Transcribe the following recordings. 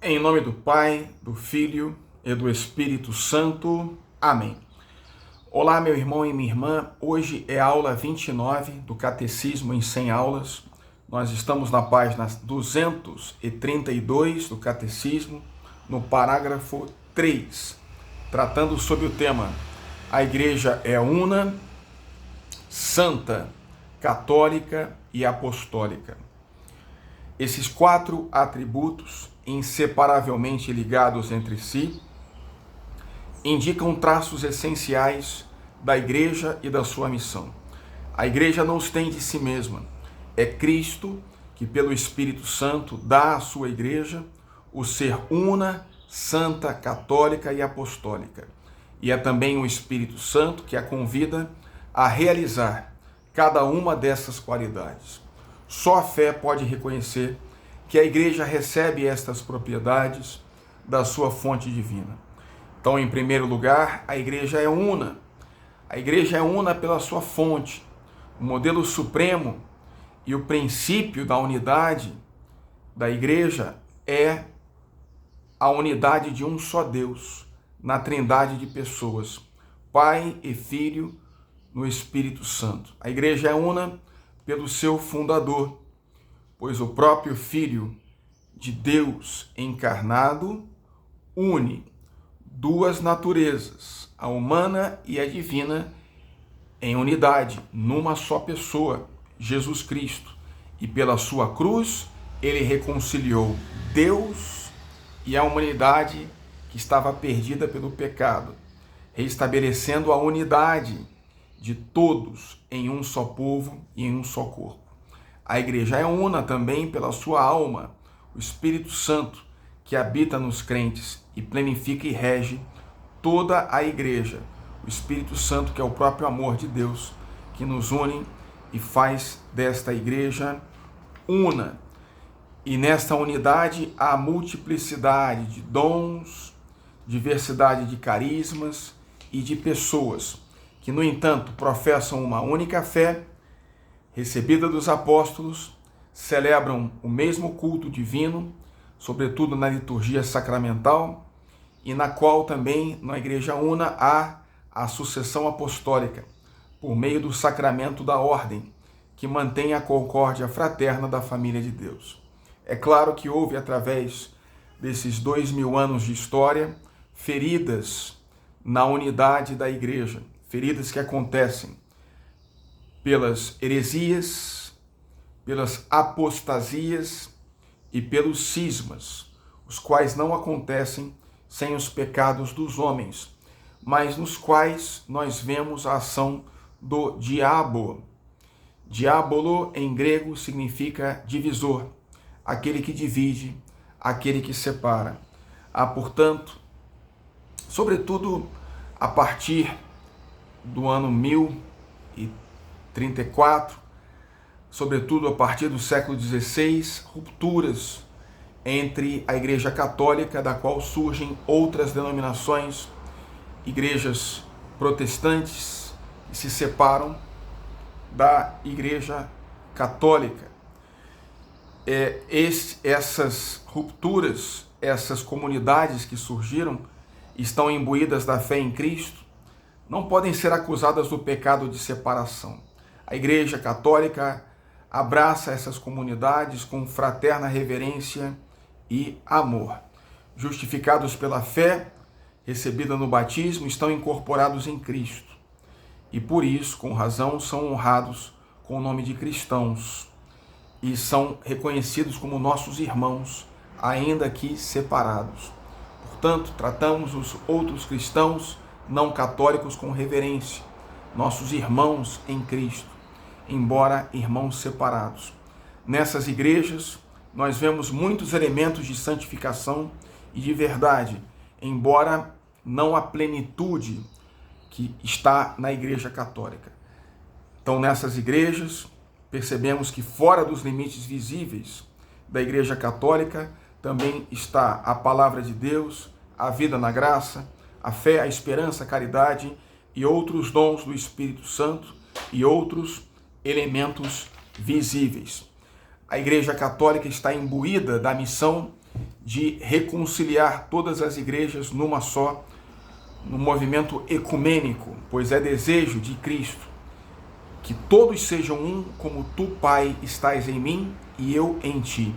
Em nome do Pai, do Filho e do Espírito Santo. Amém. Olá, meu irmão e minha irmã. Hoje é a aula 29 do Catecismo em 100 aulas. Nós estamos na página 232 do Catecismo, no parágrafo 3, tratando sobre o tema: a Igreja é una, santa, católica e apostólica. Esses quatro atributos, inseparavelmente ligados entre si, indicam traços essenciais da Igreja e da sua missão. A Igreja não os tem de si mesma. É Cristo que, pelo Espírito Santo, dá à sua Igreja o ser una, santa, católica e apostólica. E é também o Espírito Santo que a convida a realizar cada uma dessas qualidades. Só a fé pode reconhecer que a Igreja recebe estas propriedades da sua fonte divina. Então, em primeiro lugar, a Igreja é una. A Igreja é una pela sua fonte. O modelo supremo e o princípio da unidade da Igreja é a unidade de um só Deus, na trindade de pessoas, Pai e Filho no Espírito Santo. A Igreja é una pelo seu fundador, pois o próprio Filho de Deus encarnado une duas naturezas, a humana e a divina, em unidade, numa só pessoa, Jesus Cristo. E pela sua cruz, ele reconciliou Deus e a humanidade que estava perdida pelo pecado, restabelecendo a unidade de todos em um só povo e em um só corpo. A Igreja é una também pela sua alma, o Espírito Santo, que habita nos crentes e planifica e rege toda a Igreja. O Espírito Santo, que é o próprio amor de Deus, que nos une e faz desta Igreja una. E nesta unidade há multiplicidade de dons, diversidade de carismas e de pessoas, que, no entanto, professam uma única fé, recebida dos apóstolos, celebram o mesmo culto divino, sobretudo na liturgia sacramental, e na qual também, na Igreja una, há a sucessão apostólica, por meio do sacramento da ordem, que mantém a concórdia fraterna da família de Deus. É claro que houve, através desses 2000 anos de história, feridas na unidade da Igreja, feridas que acontecem pelas heresias, pelas apostasias e pelos cismas, os quais não acontecem sem os pecados dos homens, mas nos quais nós vemos a ação do diabo. Diabolo, em grego, significa divisor, aquele que divide, aquele que separa. Há, portanto, sobretudo a partir do ano 1034, sobretudo a partir do século XVI, rupturas entre a Igreja Católica, da qual surgem outras denominações, igrejas protestantes, que se separam da Igreja Católica. Essas rupturas, essas comunidades que surgiram, estão imbuídas da fé em Cristo, não podem ser acusadas do pecado de separação. A Igreja Católica abraça essas comunidades com fraterna reverência e amor. Justificados pela fé recebida no batismo, estão incorporados em Cristo. E por isso, com razão, são honrados com o nome de cristãos e são reconhecidos como nossos irmãos, ainda que separados. Portanto, tratamos os outros cristãos não católicos com reverência, nossos irmãos em Cristo, embora irmãos separados. Nessas igrejas, nós vemos muitos elementos de santificação e de verdade, embora não a plenitude que está na Igreja Católica. Então, nessas igrejas, percebemos que fora dos limites visíveis da Igreja Católica também está a palavra de Deus, a vida na graça, a fé, a esperança, a caridade e outros dons do Espírito Santo e outros elementos visíveis. A Igreja Católica está imbuída da missão de reconciliar todas as igrejas numa só, no movimento ecumênico, pois é desejo de Cristo que todos sejam um, como tu, Pai, estás em mim e eu em ti.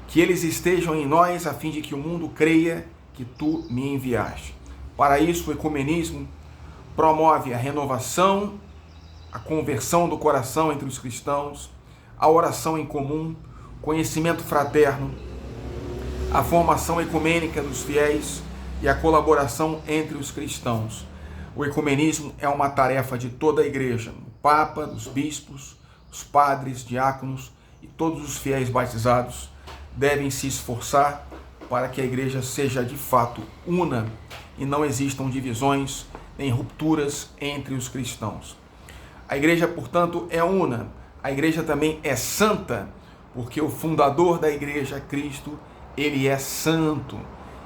Que eles estejam em nós, a fim de que o mundo creia que tu me enviaste. Para isso, o ecumenismo promove a renovação, a conversão do coração entre os cristãos, a oração em comum, conhecimento fraterno, a formação ecumênica dos fiéis e a colaboração entre os cristãos. O ecumenismo é uma tarefa de toda a igreja, do Papa, dos bispos, os padres, diáconos e todos os fiéis batizados devem se esforçar para que a igreja seja de fato una e não existam divisões nem rupturas entre os cristãos. A igreja, portanto, é una. A igreja também é santa, porque o fundador da igreja, Cristo, ele é santo.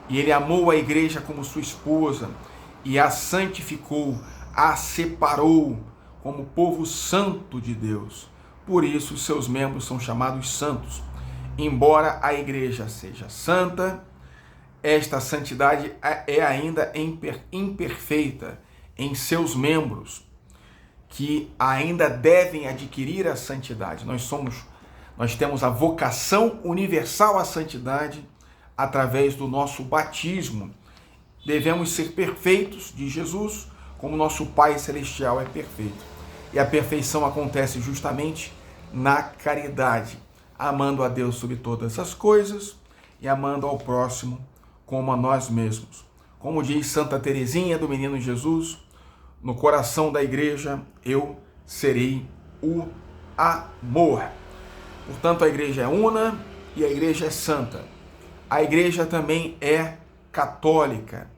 E ele amou a igreja como sua esposa e a santificou, a separou como povo santo de Deus. Por isso, seus membros são chamados santos. Embora a igreja seja santa, esta santidade é ainda imperfeita em seus membros, que ainda devem adquirir a santidade. Nós temos a vocação universal à santidade através do nosso batismo. Devemos ser perfeitos de Jesus, como nosso Pai Celestial é perfeito. E a perfeição acontece justamente na caridade, amando a Deus sobre todas as coisas e amando ao próximo como a nós mesmos. Como diz Santa Teresinha do Menino Jesus, no coração da igreja eu serei o amor. Portanto, a igreja é una e a igreja é santa. A igreja também é católica,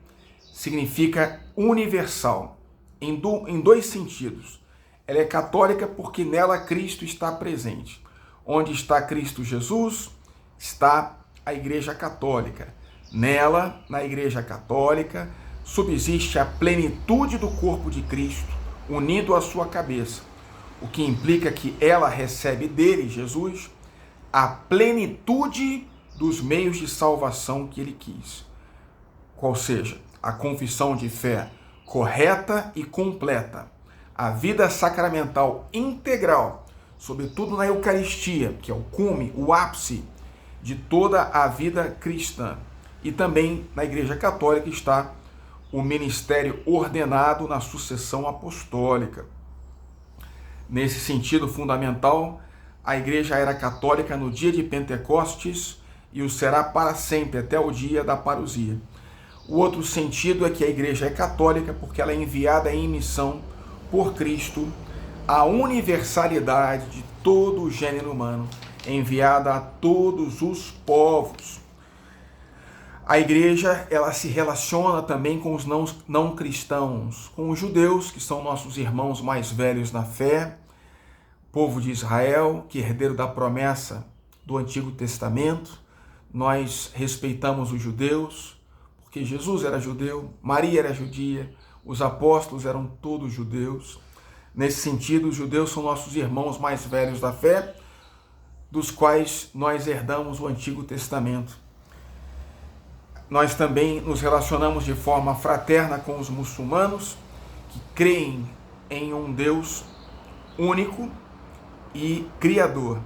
significa universal, em dois sentidos. Ela é católica porque nela Cristo está presente. Onde está Cristo Jesus, está a igreja católica. Nela, na igreja católica, subsiste a plenitude do corpo de Cristo, unido à sua cabeça, o que implica que ela recebe dele, Jesus, a plenitude dos meios de salvação que ele quis. Qual seja, a confissão de fé correta e completa, a vida sacramental integral, sobretudo na Eucaristia, que é o cume, o ápice de toda a vida cristã. E também na Igreja Católica está o ministério ordenado na sucessão apostólica. Nesse sentido fundamental, a Igreja era católica no dia de Pentecostes e o será para sempre, até o dia da parousia. O outro sentido é que a Igreja é católica porque ela é enviada em missão por Cristo à universalidade de todo o gênero humano, enviada a todos os povos. A igreja, ela se relaciona também com os não cristãos, com os judeus, que são nossos irmãos mais velhos na fé, povo de Israel, que é herdeiro da promessa do Antigo Testamento. Nós respeitamos os judeus, porque Jesus era judeu, Maria era judia, os apóstolos eram todos judeus. Nesse sentido, os judeus são nossos irmãos mais velhos da fé, dos quais nós herdamos o Antigo Testamento. Nós também nos relacionamos de forma fraterna com os muçulmanos, que creem em um Deus único e criador.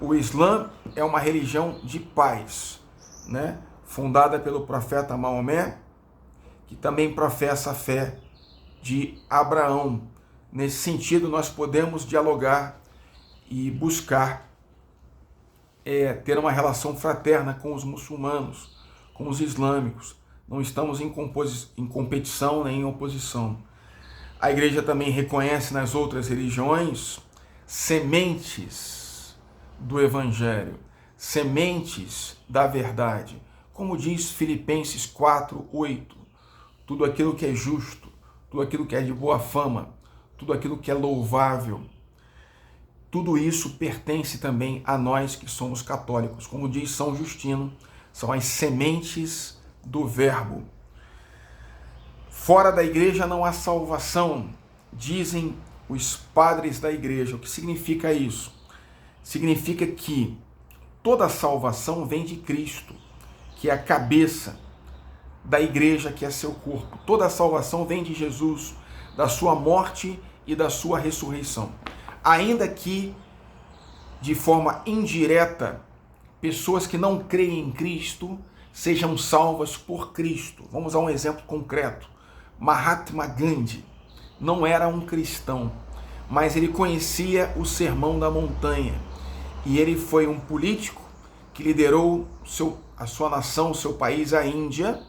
O Islã é uma religião de paz, né? Fundada pelo profeta Maomé, que também professa a fé de Abraão. Nesse sentido, nós podemos dialogar e buscar ter uma relação fraterna com os muçulmanos, com os islâmicos. Não estamos em competição nem em oposição. A igreja também reconhece nas outras religiões sementes do evangelho, sementes da verdade. Como diz Filipenses 4:8, tudo aquilo que é justo, tudo aquilo que é de boa fama, tudo aquilo que é louvável, tudo isso pertence também a nós que somos católicos. Como diz São Justino, são as sementes do verbo. Fora da igreja não há salvação, dizem os padres da igreja. O que significa isso? Significa que toda salvação vem de Cristo. que é a cabeça da igreja, que é seu corpo. Toda a salvação vem de Jesus, da sua morte e da sua ressurreição. Ainda que, de forma indireta, pessoas que não creem em Cristo sejam salvas por Cristo. Vamos a um exemplo concreto. Mahatma Gandhi não era um cristão, mas ele conhecia o Sermão da Montanha. E ele foi um político que liderou a sua nação, o seu país, a Índia,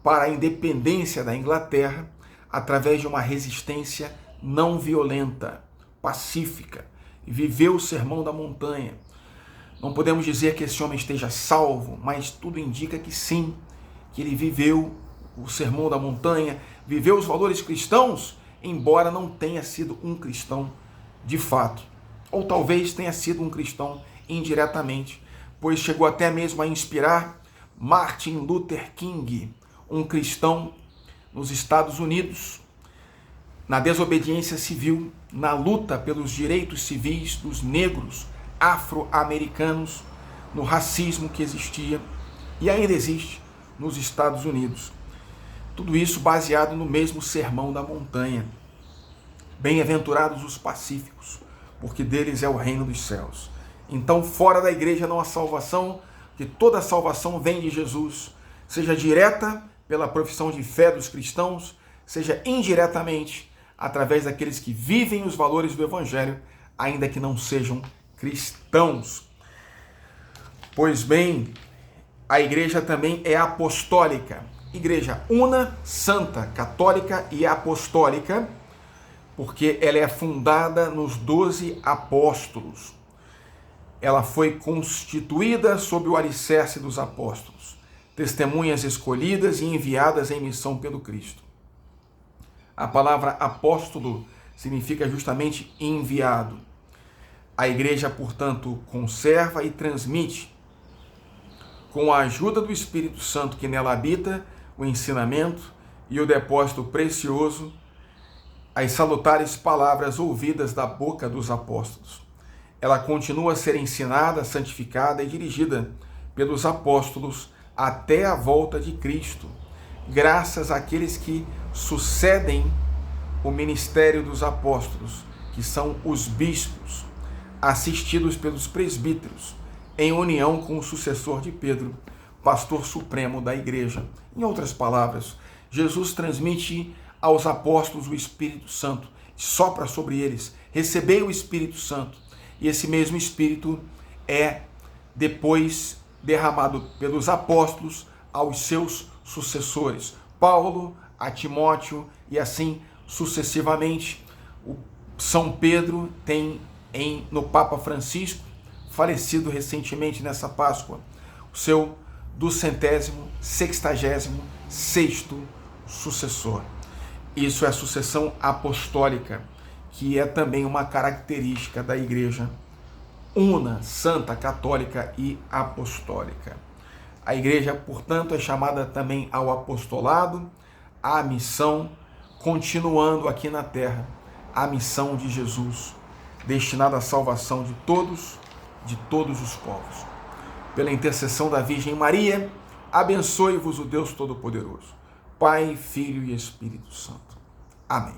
para a independência da Inglaterra, através de uma resistência não violenta, pacífica. E viveu o Sermão da Montanha. Não podemos dizer que esse homem esteja salvo, mas tudo indica que sim, que ele viveu o Sermão da Montanha, viveu os valores cristãos, embora não tenha sido um cristão de fato. Ou talvez tenha sido um cristão indiretamente, pois chegou até mesmo a inspirar Martin Luther King, um cristão nos Estados Unidos, na desobediência civil, na luta pelos direitos civis dos negros afro-americanos, no racismo que existia e ainda existe nos Estados Unidos. Tudo isso baseado no mesmo Sermão da Montanha. Bem-aventurados os pacíficos, porque deles é o reino dos céus. Então, fora da igreja não há salvação, que toda a salvação vem de Jesus, seja direta pela profissão de fé dos cristãos, seja indiretamente através daqueles que vivem os valores do Evangelho, ainda que não sejam cristãos. Pois bem, a igreja também é apostólica. Igreja una, santa, católica e apostólica, porque ela é fundada nos 12 apóstolos. Ela foi constituída sob o alicerce dos apóstolos, testemunhas escolhidas e enviadas em missão pelo Cristo. A palavra apóstolo significa justamente enviado. A igreja, portanto, conserva e transmite, com a ajuda do Espírito Santo que nela habita, o ensinamento e o depósito precioso, as salutares palavras ouvidas da boca dos apóstolos. Ela continua a ser ensinada, santificada e dirigida pelos apóstolos até a volta de Cristo, graças àqueles que sucedem o ministério dos apóstolos, que são os bispos, assistidos pelos presbíteros, em união com o sucessor de Pedro, pastor supremo da igreja. Em outras palavras, Jesus transmite aos apóstolos o Espírito Santo, sopra sobre eles, recebei o Espírito Santo, e esse mesmo Espírito é depois derramado pelos apóstolos aos seus sucessores, Paulo, a Timóteo e assim sucessivamente. O São Pedro tem no Papa Francisco, falecido recentemente nessa Páscoa, o seu 266º sucessor. Isso é a sucessão apostólica, que é também uma característica da igreja una, santa, católica e apostólica. A igreja, portanto, é chamada também ao apostolado, à missão, continuando aqui na terra, a missão de Jesus, destinada à salvação de todos os povos. Pela intercessão da Virgem Maria, abençoe-vos o Deus Todo-Poderoso, Pai, Filho e Espírito Santo. Amém.